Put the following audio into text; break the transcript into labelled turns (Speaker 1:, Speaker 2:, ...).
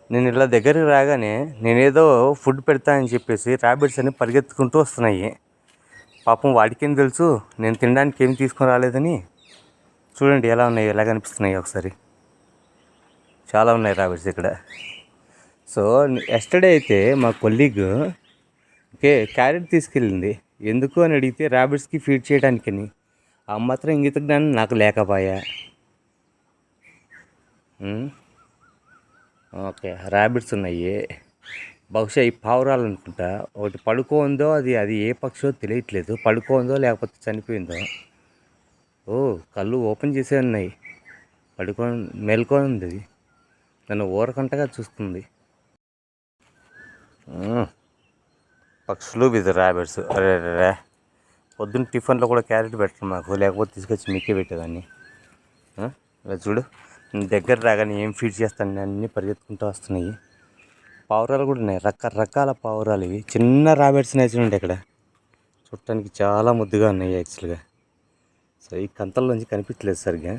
Speaker 1: నేను ఇలా దగ్గరికి రాగానే నేనేదో ఫుడ్ పెడతా అని చెప్పేసి ర్యాబిట్స్ అన్ని పరిగెత్తుకుంటూ వస్తున్నాయి. పాపం వాటికేం తెలుసు నేను తినడానికి ఏం తీసుకొని రాలేదని. చూడండి ఎలా ఉన్నాయి, ఎలా కనిపిస్తున్నాయి ఒకసారి. చాలా ఉన్నాయి ర్యాబిట్స్ ఇక్కడ. సో ఎస్టర్డే అయితే మా కొలీగ్ క్యారెట్ తీసుకెళ్ళింది. ఎందుకు అని అడిగితే ర్యాబిట్స్కి ఫీడ్ చేయడానికని. ఆ మాత్రం ఇంగిత జ్ఞానం నాకు లేకపోయా. ఓకే, ర్యాబిట్స్ ఉన్నాయి. బహుశా ఈ పావురాలు అనుకుంటా. ఒకటి పడుకోందో, అది ఏ పక్షో తెలియట్లేదు. పడుకోందో లేకపోతే చనిపోయిందో. ఓ, కళ్ళు ఓపెన్ చేసే ఉన్నాయి. మేల్కొని ఉంది అది. నన్ను ఊరకంటగా చూస్తుంది. పక్షులు విత్ ర్యాబిట్స్. అరే రే, పొద్దున్న టిఫిన్లో కూడా క్యారెట్ పెట్టరు మాకు, లేకపోతే తీసుకొచ్చి మీకే పెట్టేదాన్ని. ఇలా చూడు, దగ్గర రాగానే ఏం ఫీడ్ చేస్తాను అన్నీ పరిగెత్తుకుంటూ వస్తున్నాయి. పావురాలు కూడా ఉన్నాయి, రకరకాల పావురాలు. ఇవి చిన్న ర్యాబిట్స్ నేర్చుకుంటే ఇక్కడ చూడటానికి చాలా ముద్దుగా ఉన్నాయి యాక్చువల్గా. సో ఈ కంతల్లోంచి కనిపించలేదు సరిగ్గా.